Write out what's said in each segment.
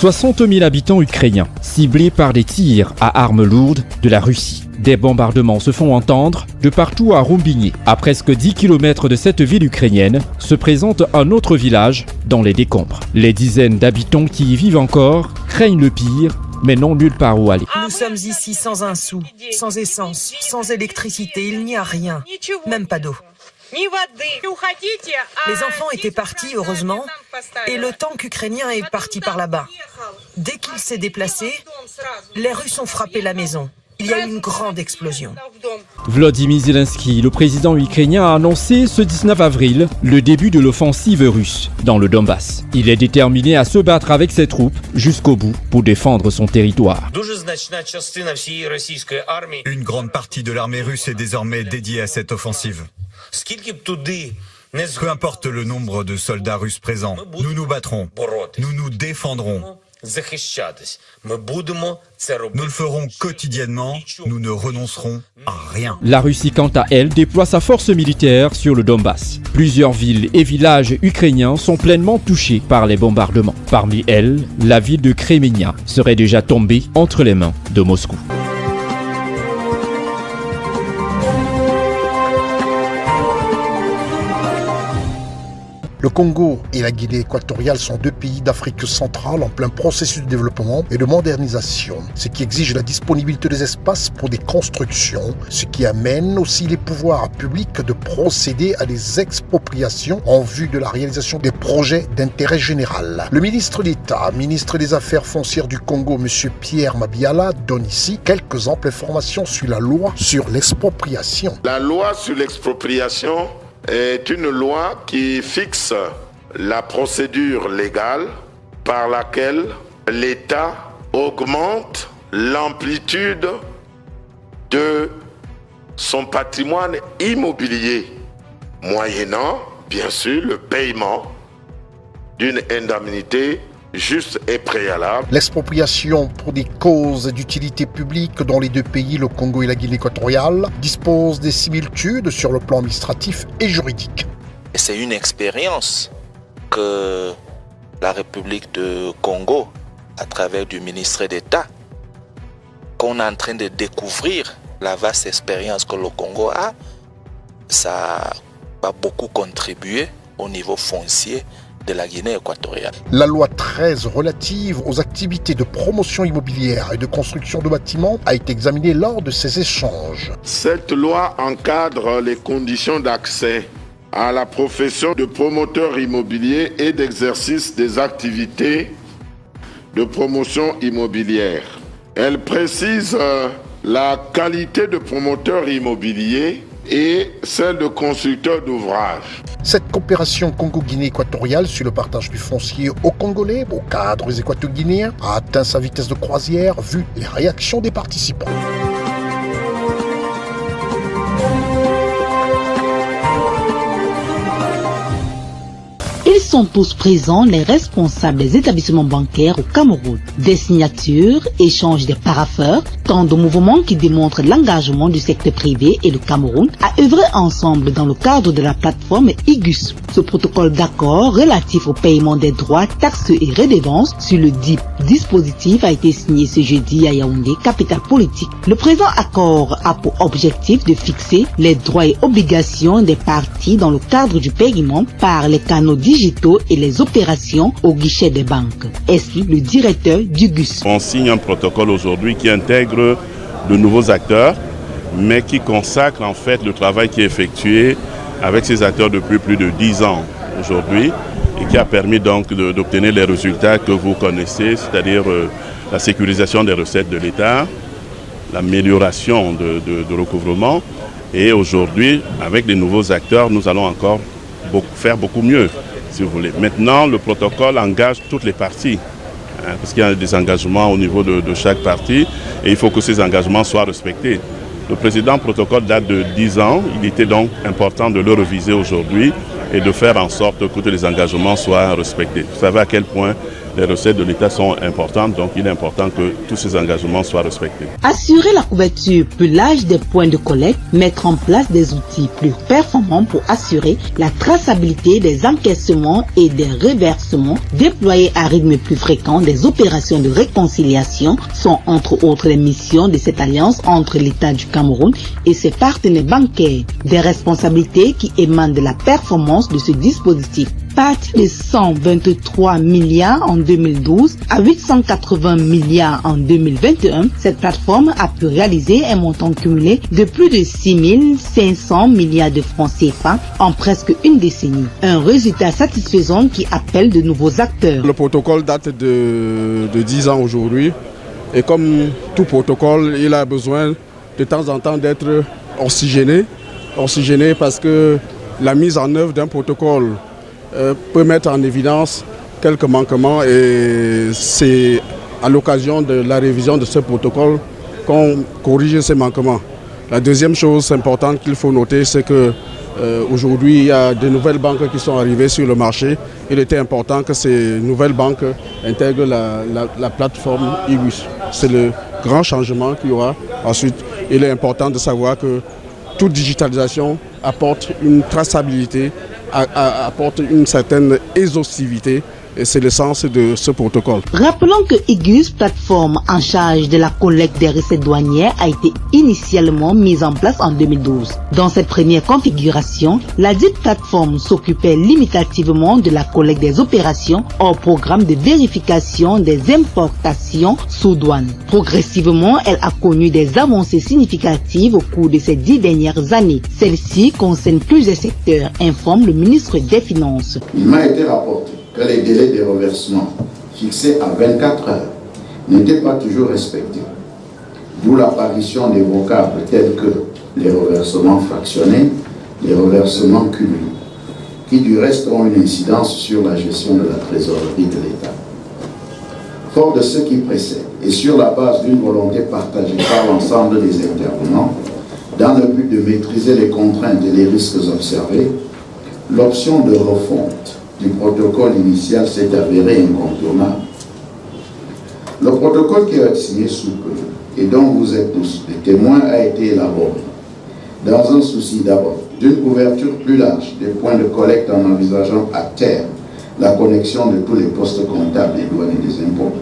60 000 habitants ukrainiens ciblés par des tirs à armes lourdes de la Russie. Des bombardements se font entendre de partout à Rombigny. À presque 10 km de cette ville ukrainienne se présente un autre village dans les décombres. Les dizaines d'habitants qui y vivent encore craignent le pire, mais n'ont nulle part où aller. Nous sommes ici sans un sou, sans essence, sans électricité, il n'y a rien, même pas d'eau. Les enfants étaient partis, heureusement, et le tank ukrainien est parti par là-bas. Dès qu'il s'est déplacé, les Russes ont frappé la maison. Il y a eu une grande explosion. Volodymyr Zelensky, le président ukrainien, a annoncé ce 19 avril le début de l'offensive russe dans le Donbass. Il est déterminé à se battre avec ses troupes jusqu'au bout pour défendre son territoire. Une grande partie de l'armée russe est désormais dédiée à cette offensive. Peu importe le nombre de soldats russes présents, nous nous battrons, nous nous défendrons. Nous le ferons quotidiennement, nous ne renoncerons à rien. La Russie, quant à elle, déploie sa force militaire sur le Donbass. Plusieurs villes et villages ukrainiens sont pleinement touchés par les bombardements. Parmi elles, la ville de Kremenia serait déjà tombée entre les mains de Moscou. Le Congo et la Guinée équatoriale sont deux pays d'Afrique centrale en plein processus de développement et de modernisation, ce qui exige la disponibilité des espaces pour des constructions, ce qui amène aussi les pouvoirs publics de procéder à des expropriations en vue de la réalisation des projets d'intérêt général. Le ministre d'État, ministre des Affaires foncières du Congo, M. Pierre Mabiala, donne ici quelques amples informations sur la loi sur l'expropriation. La loi sur l'expropriation est une loi qui fixe la procédure légale par laquelle l'État augmente l'amplitude de son patrimoine immobilier, moyennant, bien sûr, le paiement d'une indemnité juste et préalable. L'expropriation pour des causes d'utilité publique dans les deux pays, le Congo et la Guinée équatoriale, dispose des similitudes sur le plan administratif et juridique. C'est une expérience que la République de Congo, à travers du ministère d'État, qu'on est en train de découvrir la vaste expérience que le Congo a, ça va beaucoup contribuer au niveau foncier de la Guinée équatoriale. La loi 13 relative aux activités de promotion immobilière et de construction de bâtiments a été examinée lors de ces échanges. Cette loi encadre les conditions d'accès à la profession de promoteur immobilier et d'exercice des activités de promotion immobilière. Elle précise la qualité de promoteur immobilier et celle de constructeur d'ouvrages. Cette coopération Congo-Guinée équatoriale sur le partage du foncier aux Congolais, au cadre des Équato-Guinéens, a atteint sa vitesse de croisière vu les réactions des participants. Ils sont tous présents, les responsables des établissements bancaires au Cameroun. Des signatures, échanges des parapheurs, tant de mouvements qui démontrent l'engagement du secteur privé et le Cameroun à œuvrer ensemble dans le cadre de la plateforme IGUS. Ce protocole d'accord relatif au paiement des droits, taxes et redevances sur le dit dispositif a été signé ce jeudi à Yaoundé, capitale politique. Le présent accord a pour objectif de fixer les droits et obligations des parties dans le cadre du paiement par les canaux digitaux et les opérations au guichet des banques, explique le directeur du GUS. On signe un protocole aujourd'hui qui intègre de nouveaux acteurs, mais qui consacre en fait le travail qui est effectué avec ces acteurs depuis plus de 10 ans aujourd'hui et qui a permis donc d'obtenir les résultats que vous connaissez, c'est-à-dire la sécurisation des recettes de l'État, l'amélioration de recouvrement et aujourd'hui, avec les nouveaux acteurs, nous allons encore faire beaucoup mieux, si vous voulez. Maintenant, le protocole engage toutes les parties, parce qu'il y a des engagements au niveau de chaque partie et il faut que ces engagements soient respectés. Le précédent protocole date de 10 ans, il était donc important de le reviser aujourd'hui et de faire en sorte que tous les engagements soient respectés. Vous savez à quel point les recettes de l'État sont importantes, donc il est important que tous ces engagements soient respectés. Assurer la couverture plus large des points de collecte, mettre en place des outils plus performants pour assurer la traçabilité des encaissements et des reversements, déployer à rythme plus fréquent des opérations de réconciliation sont entre autres les missions de cette alliance entre l'État du Cameroun et ses partenaires bancaires. Des responsabilités qui émanent de la performance de ce dispositif. Parti de 123 milliards en 2012 à 880 milliards en 2021, cette plateforme a pu réaliser un montant cumulé de plus de 6 500 milliards de francs CFA en presque une décennie. Un résultat satisfaisant qui appelle de nouveaux acteurs. Le protocole date de 10 ans aujourd'hui et comme tout protocole, il a besoin de temps en temps d'être oxygéné parce que la mise en œuvre d'un protocole peut mettre en évidence quelques manquements et c'est à l'occasion de la révision de ce protocole qu'on corrige ces manquements. La deuxième chose importante qu'il faut noter, c'est que aujourd'hui il y a de nouvelles banques qui sont arrivées sur le marché. Il était important que ces nouvelles banques intègrent la plateforme IWIS. C'est le grand changement qu'il y aura. Ensuite, il est important de savoir que toute digitalisation apporte une traçabilité, apporte une certaine exhaustivité et c'est le sens de ce protocole. Rappelons que IGUS, plateforme en charge de la collecte des recettes douanières, a été initialement mise en place en 2012. Dans cette première configuration, la dite plateforme s'occupait limitativement de la collecte des opérations hors programme de vérification des importations sous douane. Progressivement, elle a connu des avancées significatives au cours de ces 10 dernières années. Celles-ci concernent plusieurs secteurs, informe le ministre des Finances. Il m'a été rapporté que les délais de reversement fixés à 24 heures n'étaient pas toujours respectés. D'où l'apparition des vocables tels que les reversements fractionnés, les reversements cumulés, qui du reste ont une incidence sur la gestion de la trésorerie de l'État. Fort de ce qui précède, et sur la base d'une volonté partagée par l'ensemble des intervenants, dans le but de maîtriser les contraintes et les risques observés, l'option de refonte du protocole initial s'est avéré incontournable. Le protocole qui va être signé sous peu et dont vous êtes tous les témoins a été élaboré dans un souci d'abord d'une couverture plus large des points de collecte en envisageant à terme la connexion de tous les postes comptables des douanes et des impôts.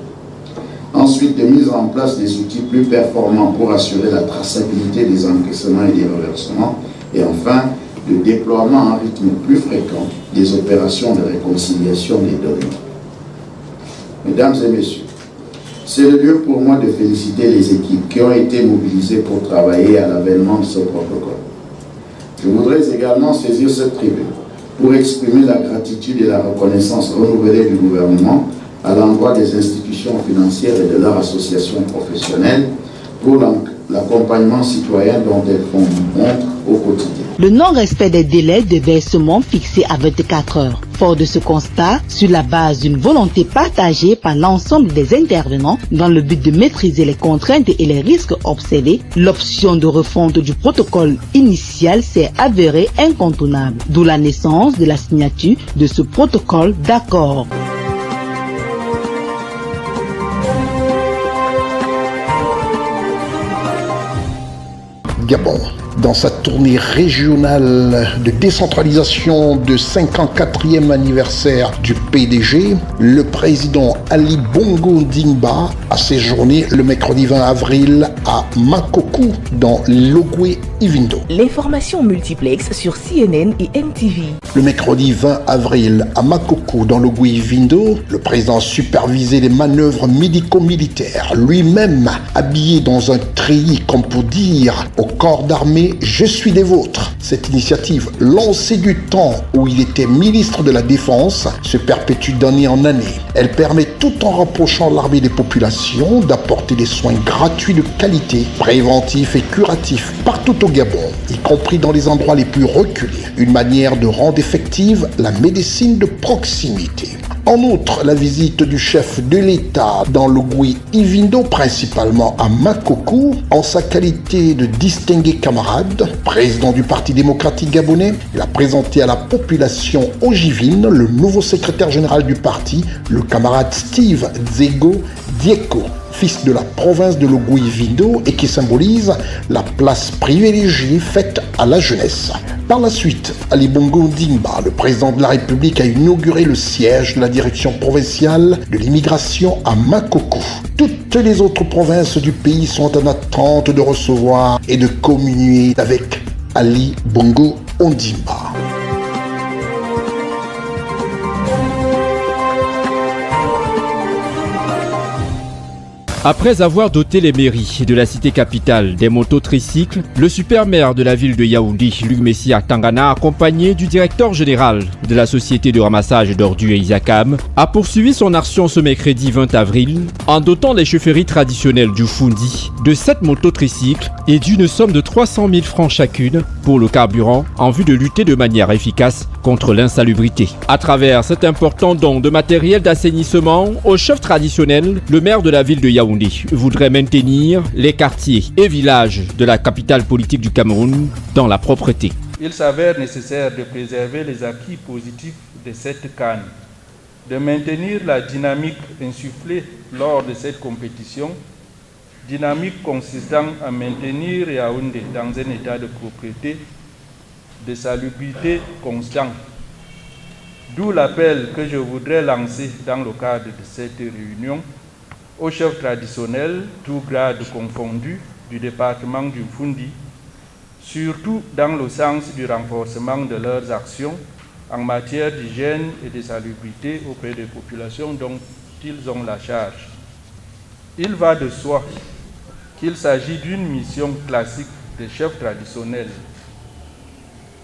Ensuite, de mise en place des outils plus performants pour assurer la traçabilité des encaissements et des reversements. Et enfin, le déploiement à un rythme plus fréquent des opérations de réconciliation des données. Mesdames et messieurs, c'est le lieu pour moi de féliciter les équipes qui ont été mobilisées pour travailler à l'avènement de ce protocole. Je voudrais également saisir cette tribune pour exprimer la gratitude et la reconnaissance renouvelée du gouvernement à l'endroit des institutions financières et de leurs associations professionnelles pour l'accompagnement citoyen dont elles font montre au quotidien. Le non-respect des délais de versement fixés à 24 heures. Fort de ce constat, sur la base d'une volonté partagée par l'ensemble des intervenants dans le but de maîtriser les contraintes et les risques observés, l'option de refonte du protocole initial s'est avérée incontournable, d'où la naissance de la signature de ce protocole d'accord. Gabon. Dans sa tournée régionale de décentralisation de 54e anniversaire du PDG, le président Ali Bongo Ndimba a séjourné le mercredi 20 avril à Makoko dans l'Ogooué-Ivindo. L'information multiplex sur CNN et NTV. Le mercredi 20 avril à Makoko dans l'Ogooué-Ivindo, le président a supervisé les manœuvres médico-militaires, lui-même habillé dans un treillis comme pour dire au corps d'armée « Je suis des vôtres ». Cette initiative, lancée du temps où il était ministre de la Défense, se perpétue d'année en année. Elle permet, tout en rapprochant l'armée des populations, d'apporter des soins gratuits de qualité, préventifs préventif et curatif partout au Gabon, y compris dans les endroits les plus reculés. Une manière de rendre effective la médecine de proximité. En outre, la visite du chef de l'État dans le Gouy-Ivindo, principalement à Makoko, en sa qualité de distingué camarade, président du Parti démocratique gabonais, il a présenté à la population ogivine le nouveau secrétaire général du parti, le camarade Steve Dzego Dieko, fils de la province de l'Ogooué-Vindo et qui symbolise la place privilégiée faite à la jeunesse. Par la suite, Ali Bongo Ondimba, le président de la République, a inauguré le siège de la direction provinciale de l'immigration à Makoko. Toutes les autres provinces du pays sont en attente de recevoir et de communier avec Ali Bongo Ondimba. Après avoir doté les mairies de la cité capitale des motos tricycles, le super maire de la ville de Yaoundé, Luc Messia Tangana, accompagné du directeur général de la société de ramassage d'ordures Isakam, a poursuivi son action ce mercredi 20 avril en dotant les chaufferies traditionnelles du Fundi de 7 motos tricycles et d'une somme de 300 000 francs chacune pour le carburant en vue de lutter de manière efficace contre l'insalubrité. À travers cet important don de matériel d'assainissement au chef traditionnel, le maire de la ville de Yaoundé voudrait maintenir les quartiers et villages de la capitale politique du Cameroun dans la propreté. Il s'avère nécessaire de préserver les acquis positifs de cette CAN, de maintenir la dynamique insufflée lors de cette compétition, dynamique consistant à maintenir Yaoundé dans un état de propreté, de salubrité constant. D'où l'appel que je voudrais lancer dans le cadre de cette réunion aux chefs traditionnels, tous grades confondus, du département du Fundi, surtout dans le sens du renforcement de leurs actions en matière d'hygiène et de salubrité auprès des populations dont ils ont la charge. Il va de soi qu'il s'agit d'une mission classique des chefs traditionnels.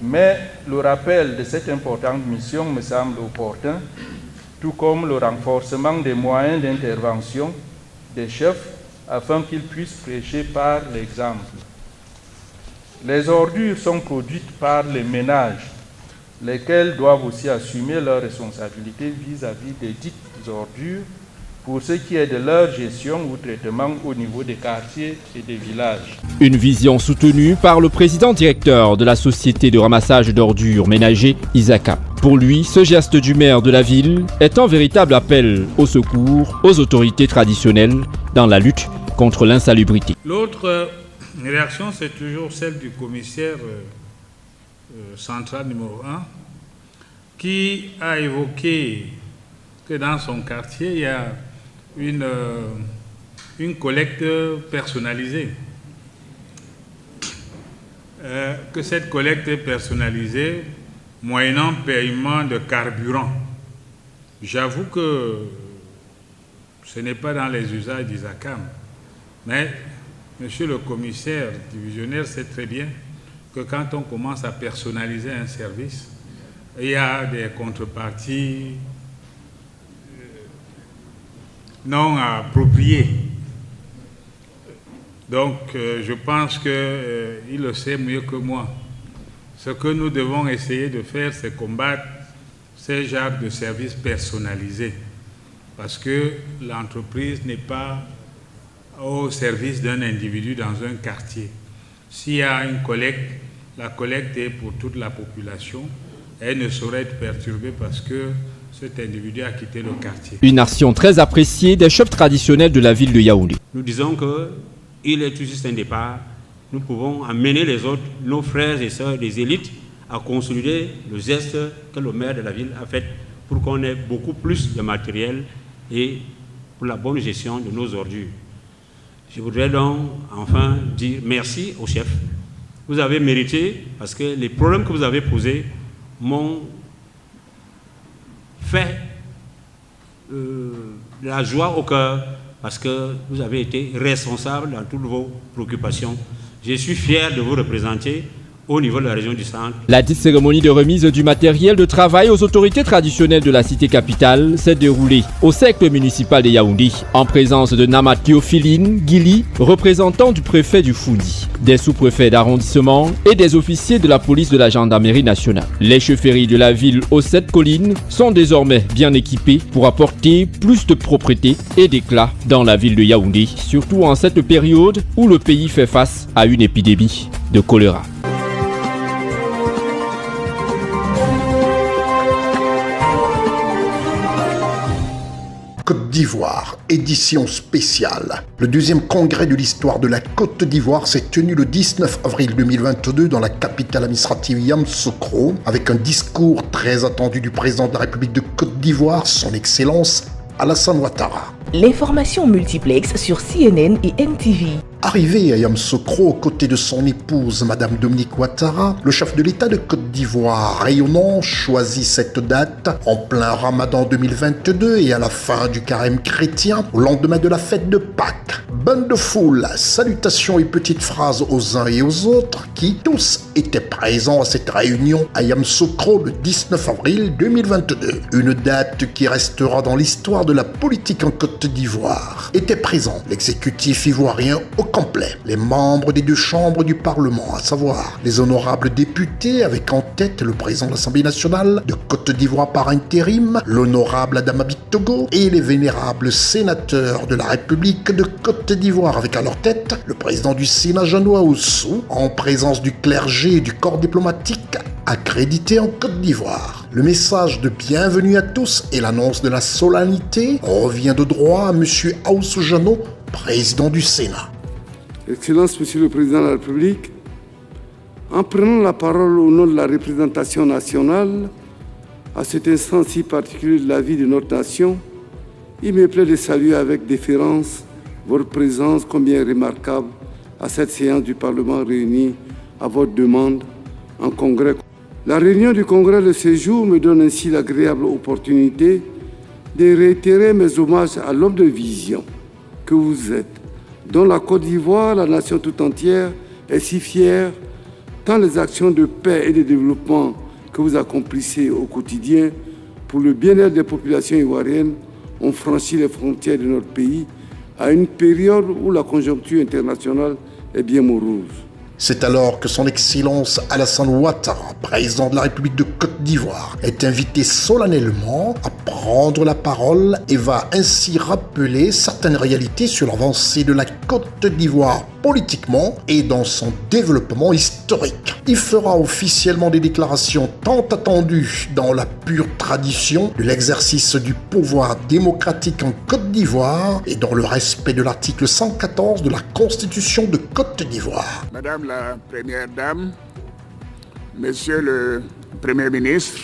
Mais le rappel de cette importante mission me semble opportun, tout comme le renforcement des moyens d'intervention des chefs afin qu'ils puissent prêcher par l'exemple. Les ordures sont produites par les ménages, lesquels doivent aussi assumer leurs responsabilités vis-à-vis des dites ordures pour ce qui est de leur gestion ou traitement au niveau des quartiers et des villages. Une vision soutenue par le président directeur de la société de ramassage d'ordures ménagères, Isaka. Pour lui, ce geste du maire de la ville est un véritable appel au secours aux autorités traditionnelles dans la lutte contre l'insalubrité. L'autre réaction, c'est toujours celle du commissaire central numéro 1 qui a évoqué que dans son quartier, il y a une collecte personnalisée. Que cette collecte est personnalisée moyennant paiement de carburant. J'avoue que ce n'est pas dans les usages d'Isakam, mais monsieur le commissaire divisionnaire sait très bien que quand on commence à personnaliser un service, il y a des contreparties non appropriées. Donc, je pense qu'il le sait mieux que moi. Ce que nous devons essayer de faire, c'est combattre ces genres de services personnalisés. Parce que l'entreprise n'est pas au service d'un individu dans un quartier. S'il y a une collecte, la collecte est pour toute la population. Elle ne saurait être perturbée parce que cet individu a quitté le quartier. Une action très appréciée des chefs traditionnels de la ville de Yaoundé. Nous disons qu'il est tout juste un départ. Nous pouvons amener les autres, nos frères et sœurs des élites, à consolider le geste que le maire de la ville a fait pour qu'on ait beaucoup plus de matériel et pour la bonne gestion de nos ordures. Je voudrais donc enfin dire merci au chef. Vous avez mérité parce que les problèmes que vous avez posés m'ont fait de la joie au cœur parce que vous avez été responsable dans toutes vos préoccupations. Je suis fier de vous représenter au niveau de la région du centre. La dite cérémonie de remise du matériel de travail aux autorités traditionnelles de la cité capitale s'est déroulée au cercle municipal de Yaoundé en présence de Namat Théophiline Guili, représentant du préfet du Foundi, des sous-préfets d'arrondissement et des officiers de la police de la gendarmerie nationale. Les chefferies de la ville aux 7 collines sont désormais bien équipées pour apporter plus de propreté et d'éclat dans la ville de Yaoundé, surtout en cette période où le pays fait face à une épidémie de choléra. Côte d'Ivoire, édition spéciale. Le deuxième congrès de l'histoire de la Côte d'Ivoire s'est tenu le 19 avril 2022 dans la capitale administrative Yamoussoukro, avec un discours très attendu du président de la République de Côte d'Ivoire, son Excellence Alassane Ouattara. L'information multiplex sur CNN et NTV. Arrivé à Yamoussoukro aux côtés de son épouse, Madame Dominique Ouattara, le chef de l'État de Côte d'Ivoire rayonnant choisit cette date en plein Ramadan 2022 et à la fin du carême chrétien, au lendemain de la fête de Pâques. Bain de foule, salutations et petites phrases aux uns et aux autres qui tous étaient présents à cette réunion à Yamoussoukro le 19 avril 2022. Une date qui restera dans l'histoire de la politique en Côte d'Ivoire. Étaient présents l'exécutif ivoirien au complet, les membres des deux chambres du Parlement, à savoir les honorables députés avec en tête le président de l'Assemblée nationale de Côte d'Ivoire par intérim, l'honorable Adama Bitogo, et les vénérables sénateurs de la République de Côte d'Ivoire avec à leur tête le président du Sénat Jean-Noël Oussou, en présence du clergé et du corps diplomatique accrédité en Côte d'Ivoire. Le message de bienvenue à tous et l'annonce de la solennité revient de droit à M. Oussou Jano, président du Sénat. Excellence, Monsieur le Président de la République, en prenant la parole au nom de la représentation nationale, à cet instant si particulier de la vie de notre nation, il me plaît de saluer avec déférence votre présence combien remarquable à cette séance du Parlement réunie à votre demande en congrès. La réunion du congrès de ce jour me donne ainsi l'agréable opportunité de réitérer mes hommages à l'homme de vision que vous êtes, dont la Côte d'Ivoire, la nation tout entière, est si fière, tant les actions de paix et de développement que vous accomplissez au quotidien pour le bien-être des populations ivoiriennes ont franchi les frontières de notre pays à une période où la conjoncture internationale est bien morose. C'est alors que son Excellence Alassane Ouattara, président de la République de Côte d'Ivoire, est invité solennellement à prendre la parole et va ainsi rappeler certaines réalités sur l'avancée de la Côte d'Ivoire politiquement et dans son développement historique. Il fera officiellement des déclarations tant attendues dans la pure tradition de l'exercice du pouvoir démocratique en Côte d'Ivoire et dans le respect de l'article 114 de la Constitution de Côte d'Ivoire. Madame la Première Dame, Monsieur le Premier ministre,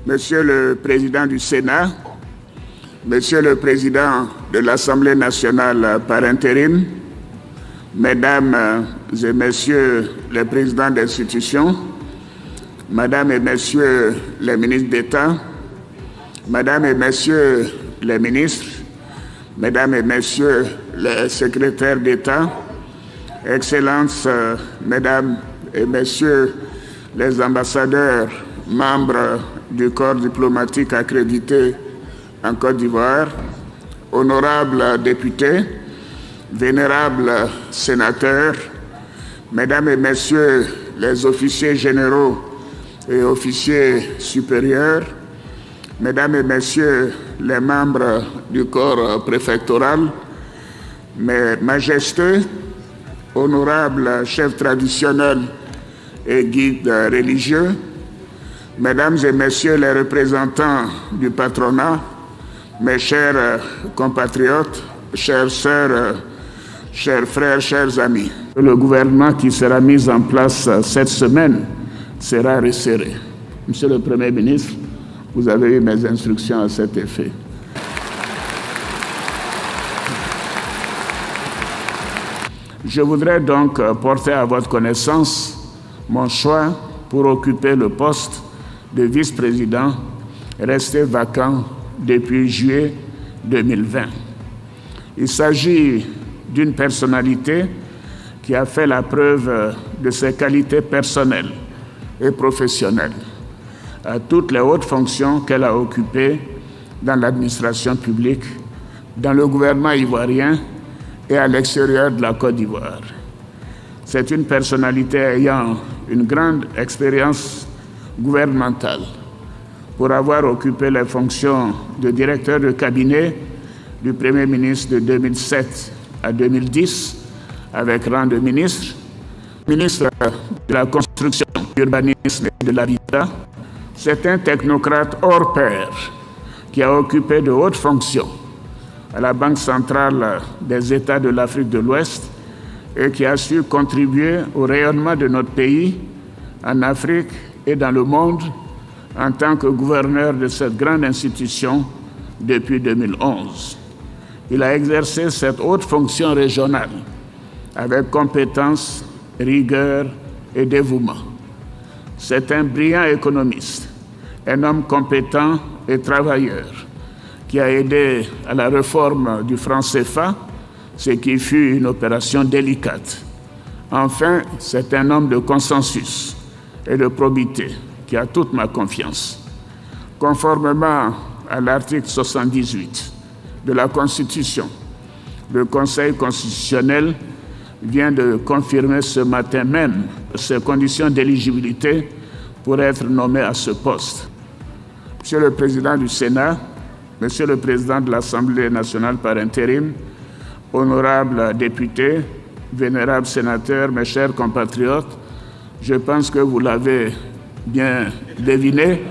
Monsieur le Président du Sénat, Monsieur le Président de l'Assemblée nationale par intérim, Mesdames et Messieurs les présidents d'institutions, Mesdames et Messieurs les ministres d'État, Mesdames et Messieurs les ministres, Mesdames et Messieurs les secrétaires d'État, Excellences, Mesdames et Messieurs les ambassadeurs, membres du corps diplomatique accrédité en Côte d'Ivoire, honorables députés, vénérables sénateurs, Mesdames et Messieurs les officiers généraux et officiers supérieurs, Mesdames et Messieurs les membres du corps préfectoral, Mes Majestés, honorables chefs traditionnels et guides religieux, Mesdames et Messieurs les représentants du patronat, mes chers compatriotes, chères sœurs, chers frères, chers amis. Le gouvernement qui sera mis en place cette semaine sera resserré. Monsieur le Premier ministre, vous avez eu mes instructions à cet effet. Je voudrais donc porter à votre connaissance mon choix pour occuper le poste de vice-président resté vacant depuis juillet 2020. Il s'agit d'une personnalité qui a fait la preuve de ses qualités personnelles et professionnelles à toutes les hautes fonctions qu'elle a occupées dans l'administration publique, dans le gouvernement ivoirien et à l'extérieur de la Côte d'Ivoire. C'est une personnalité ayant une grande expérience gouvernementale pour avoir occupé les fonctions de directeur de cabinet du Premier ministre de 2007 à 2010 avec rang de ministre, ministre de la Construction, de l'Urbanisme et de l'Habitat. C'est un technocrate hors pair qui a occupé de hautes fonctions à la Banque centrale des États de l'Afrique de l'Ouest et qui a su contribuer au rayonnement de notre pays en Afrique et dans le monde en tant que gouverneur de cette grande institution depuis 2011. Il a exercé cette haute fonction régionale avec compétence, rigueur et dévouement. C'est un brillant économiste, un homme compétent et travailleur qui a aidé à la réforme du franc CFA, ce qui fut une opération délicate. Enfin, c'est un homme de consensus et de probité qui a toute ma confiance. Conformément à l'article 78 de la Constitution, le Conseil constitutionnel vient de confirmer ce matin même ses conditions d'éligibilité pour être nommé à ce poste. Monsieur le Président du Sénat, Monsieur le Président de l'Assemblée nationale par intérim, honorables députés, vénérables sénateurs, mes chers compatriotes, je pense que vous l'avez bien deviné.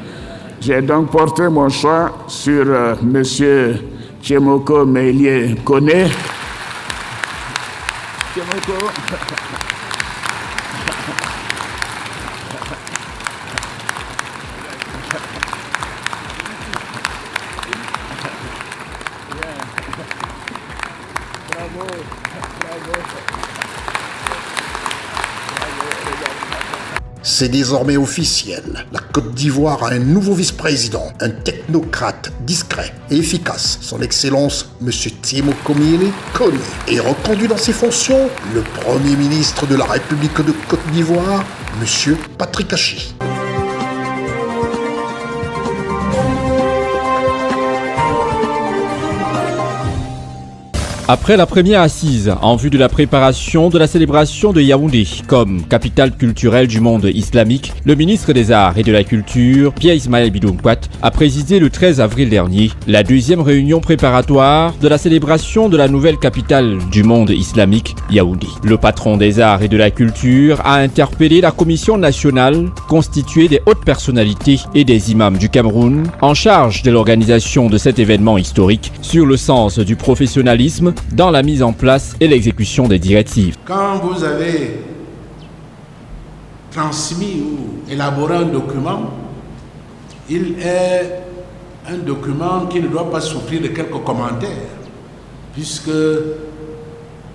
J'ai donc porté mon choix sur Monsieur Tchemoko Meïlie Koné. Tchemoko. C'est désormais officiel. La Côte d'Ivoire a un nouveau vice-président, un technocrate discret et efficace. Son Excellence, M. Tchemoko Meïlie Koné, est reconduit dans ses fonctions le Premier ministre de la République de Côte d'Ivoire, M. Patrick Achi. Après la première assise en vue de la préparation de la célébration de Yaoundé comme capitale culturelle du monde islamique, le ministre des Arts et de la Culture, Pierre Ismaël Bidounkouat, a présidé le 13 avril dernier la deuxième réunion préparatoire de la célébration de la nouvelle capitale du monde islamique, Yaoundé. Le patron des Arts et de la Culture a interpellé la commission nationale constituée des hautes personnalités et des imams du Cameroun en charge de l'organisation de cet événement historique sur le sens du professionnalisme dans la mise en place et l'exécution des directives. Quand vous avez transmis ou élaboré un document, il est un document qui ne doit pas souffrir de quelques commentaires, puisque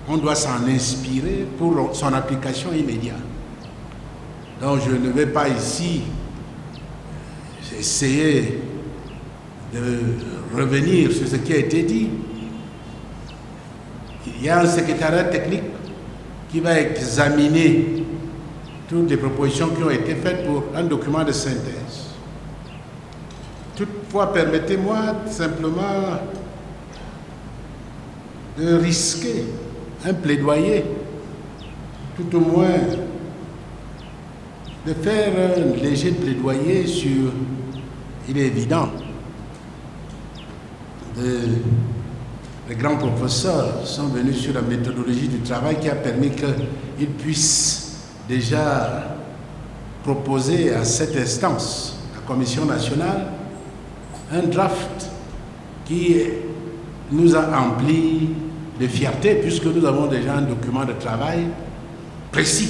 on doit s'en inspirer pour son application immédiate. Donc je ne vais pas ici essayer de revenir sur ce qui a été dit. Il y a un secrétariat technique qui va examiner toutes les propositions qui ont été faites pour un document de synthèse. Toutefois, permettez-moi simplement de risquer un plaidoyer, tout au moins de faire un léger plaidoyer sur, il est évident, les grands professeurs sont venus sur la méthodologie du travail qui a permis qu'ils puissent déjà proposer à cette instance, la Commission nationale, un draft qui nous a empli de fierté puisque nous avons déjà un document de travail précis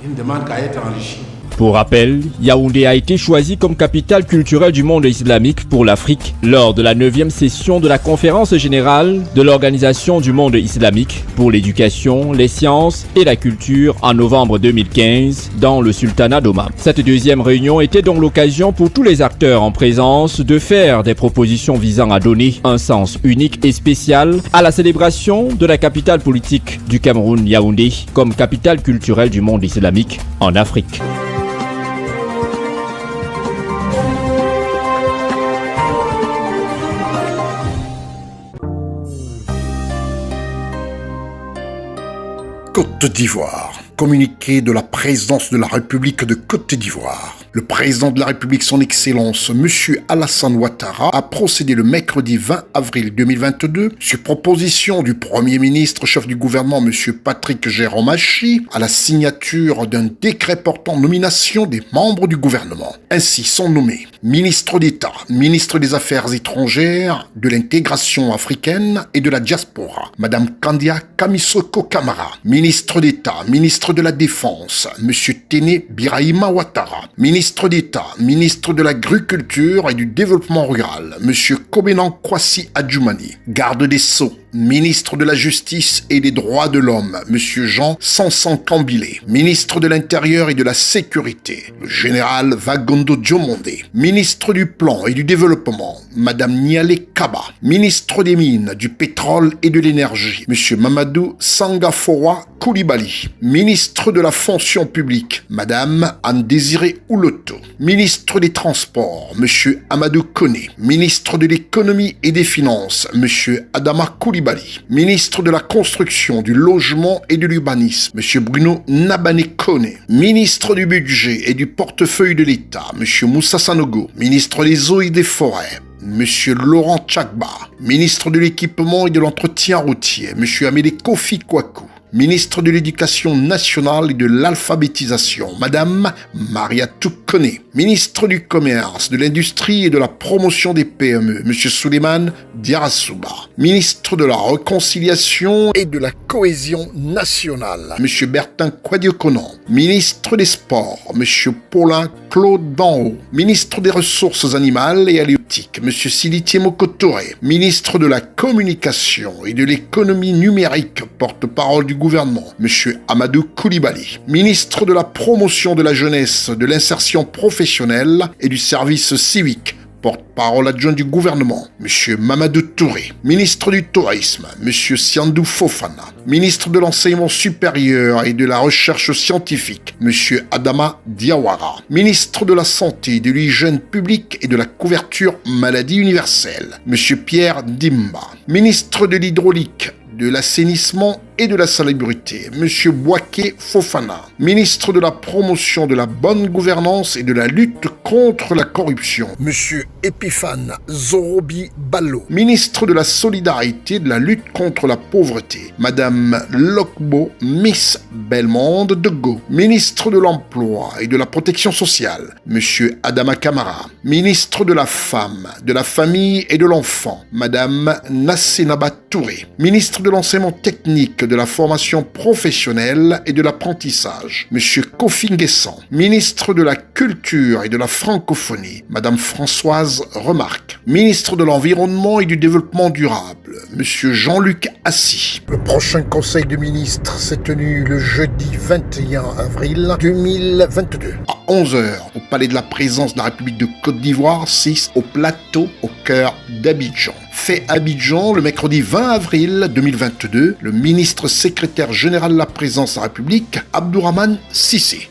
qui ne demande qu'à être enrichi. Pour rappel, Yaoundé a été choisi comme capitale culturelle du monde islamique pour l'Afrique lors de la 9e session de la conférence générale de l'Organisation du monde islamique pour l'éducation, les sciences et la culture en novembre 2015 dans le sultanat d'Oman. Cette deuxième réunion était donc l'occasion pour tous les acteurs en présence de faire des propositions visant à donner un sens unique et spécial à la célébration de la capitale politique du Cameroun, Yaoundé, comme capitale culturelle du monde islamique en Afrique. Côte d'Ivoire. Communiqué de la présidence de la République de Côte d'Ivoire. Le président de la République, son Excellence, M. Alassane Ouattara, a procédé le mercredi 20 avril 2022, sur proposition du Premier ministre, chef du gouvernement, M. Patrick Jéromachi, à la signature d'un décret portant nomination des membres du gouvernement. Ainsi sont nommés ministre d'État, ministre des Affaires étrangères, de l'intégration africaine et de la diaspora, Madame Kandia Kamisoko Kamara, ministre d'État, ministre de la Défense, M. Téné Birahima Ouattara, ministre d'État, ministre de l'Agriculture et du Développement rural, M. Kobenan Kwasi Adjoumani, garde des Sceaux, ministre de la Justice et des Droits de l'Homme, M. Jean Sansan Kambilé, ministre de l'Intérieur et de la Sécurité, le général Vagondo Diomonde, ministre du Plan et du Développement, Mme Niale Kaba, ministre des Mines, du Pétrole et de l'Énergie, M. Mamadou Sangafowa Koulibaly, ministre de la Fonction publique, Mme Anne-Désirée Ouloto, ministre des Transports, M. Amadou Koné, ministre de l'Économie et des Finances, M. Adama Koulibaly, ministre de la Construction, du Logement et de l'Urbanisme, M. Bruno Nabane Kone, ministre du Budget et du Portefeuille de l'État, M. Moussa Sanogo, ministre des Eaux et des Forêts, Monsieur Laurent Tchakba, ministre de l'Équipement et de l'Entretien routier, Monsieur Amédée Kofi Kwaku, ministre de l'Éducation nationale et de l'Alphabétisation, Madame Maria Toukone, ministre du Commerce, de l'Industrie et de la Promotion des PME, Monsieur Souleymane Diarasouba, ministre de la Réconciliation et de la Cohésion nationale, Monsieur Bertin Kwadiokonan, ministre des Sports, Monsieur Paulin Claude Danho, ministre des Ressources animales et halieutiques, Monsieur Silitié Mokotoré, ministre de la Communication et de l'Économie numérique, porte-parole du gouvernement, M. Amadou Koulibaly, ministre de la Promotion de la Jeunesse, de l'Insertion professionnelle et du Service civique, porte-parole adjoint du gouvernement, M. Mamadou Touré, ministre du Tourisme, M. Siandou Fofana, ministre de l'Enseignement supérieur et de la Recherche scientifique, M. Adama Diawara, ministre de la Santé, de l'Hygiène publique et de la Couverture maladie universelle, M. Pierre Dimba, ministre de l'Hydraulique, de l'assainissement et de la salubrité, M. Bouaké Fofana, ministre de la promotion de la bonne gouvernance et de la lutte contre la corruption, M. Epiphane Zorobi Ballo, ministre de la solidarité et de la lutte contre la pauvreté, Madame Lokbo Miss Belmonde Dego, ministre de l'Emploi et de la Protection sociale, M. Adama Kamara, ministre de la Femme, de la Famille et de l'Enfant, Madame Nassenaba Touré, ministre de l'Enseignement technique, de la formation professionnelle et de l'apprentissage, M. Kofi Nguessan, ministre de la Culture et de la Francophonie, Madame Françoise Remarque, ministre de l'Environnement et du Développement durable, M. Jean-Luc Assy. Le prochain Conseil des ministres s'est tenu le jeudi 21 avril 2022 à 11h au Palais de la Présidence de la République de Côte d'Ivoire, 6 au Plateau, au cœur d'Abidjan. Fait Abidjan, le mercredi 20 avril 2022, le ministre secrétaire général de la Présidence de la République, Abdourahmane Cissé.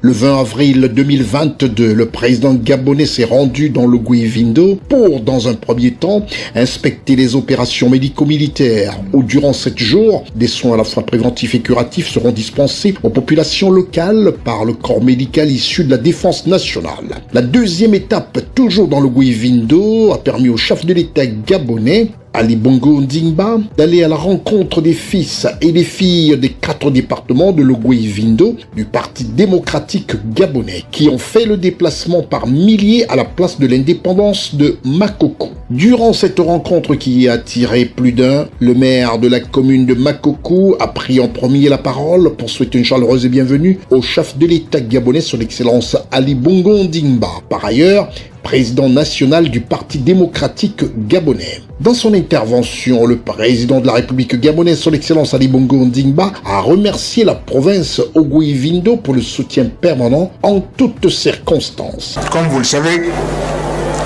Le 20 avril 2022, le président gabonais s'est rendu dans le Gouy-Vindo pour, dans un premier temps, inspecter les opérations médico-militaires où, durant 7 jours, des soins à la fois préventifs et curatifs seront dispensés aux populations locales par le corps médical issu de la défense nationale. La deuxième étape, toujours dans le Gouy-Vindo, a permis au chef de l'État gabonais Ali Bongo Ondimba d'aller à la rencontre des fils et des filles des 4 départements de l'Ogooué-Vindo du Parti démocratique gabonais qui ont fait le déplacement par milliers à la place de l'indépendance de Makoko. Durant cette rencontre qui a attiré plus d'un, le maire de la commune de Makoko a pris en premier la parole pour souhaiter une chaleureuse bienvenue au chef de l'État gabonais, son Excellence Ali Bongo Ondimba. Par ailleurs, président national du Parti démocratique gabonais. Dans son intervention, le président de la République gabonaise, son Excellence Ali Bongo Ondimba, a remercié la province Ogooué-Vindo pour le soutien permanent en toutes circonstances. Comme vous le savez,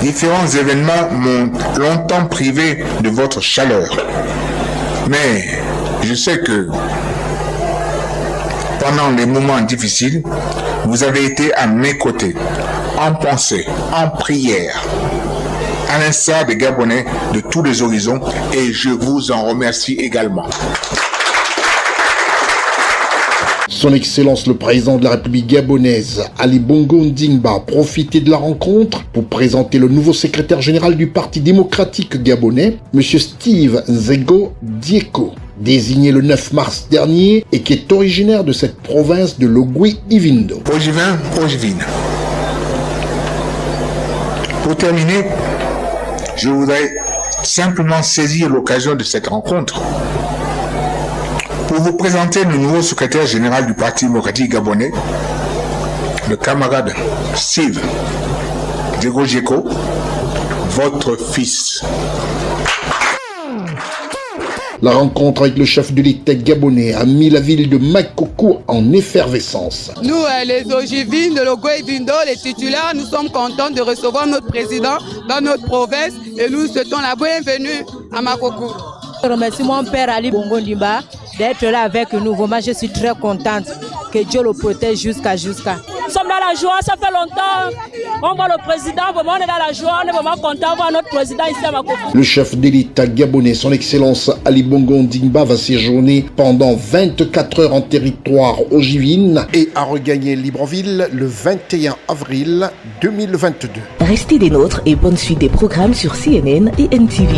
différents événements m'ont longtemps privé de votre chaleur. Mais je sais que pendant les moments difficiles, vous avez été à mes côtés, en pensée, en prière, à l'instar des Gabonais de tous les horizons, et je vous en remercie également. Son Excellence le Président de la République gabonaise, Ali Bongo Ondimba, a profité de la rencontre pour présenter le nouveau secrétaire général du Parti démocratique gabonais, M. Steve Nzego Dieko, désigné le 9 mars dernier et qui est originaire de cette province de l'Ogooué-Vindo. Ogivine. Pour terminer, je voudrais simplement saisir l'occasion de cette rencontre pour vous présenter le nouveau secrétaire général du Parti démocratique gabonais, le camarade Steve Nzego Dieko, votre fils. La rencontre avec le chef de l'État gabonais a mis la ville de Makoko en effervescence. Nous, les Ogivines de l'Ogooué-Vindo, les titulaires, nous sommes contents de recevoir notre président dans notre province et nous souhaitons la bienvenue à Makoko. Je remercie mon père Ali Bongo Ondimba d'être là avec nous. Vraiment, je suis très contente que Dieu le protège jusqu'à. Nous sommes dans la joie, ça fait longtemps. On voit le président, vraiment on est dans la joie, on est vraiment content de voir notre président ici à Makoko. Le chef de l'État gabonais, son Excellence Ali Bongo Ondimba, va séjourner pendant 24 heures en territoire ogivine et a regagné Libreville le 21 avril 2022. Restez des nôtres et bonne suite des programmes sur CNN et NTV.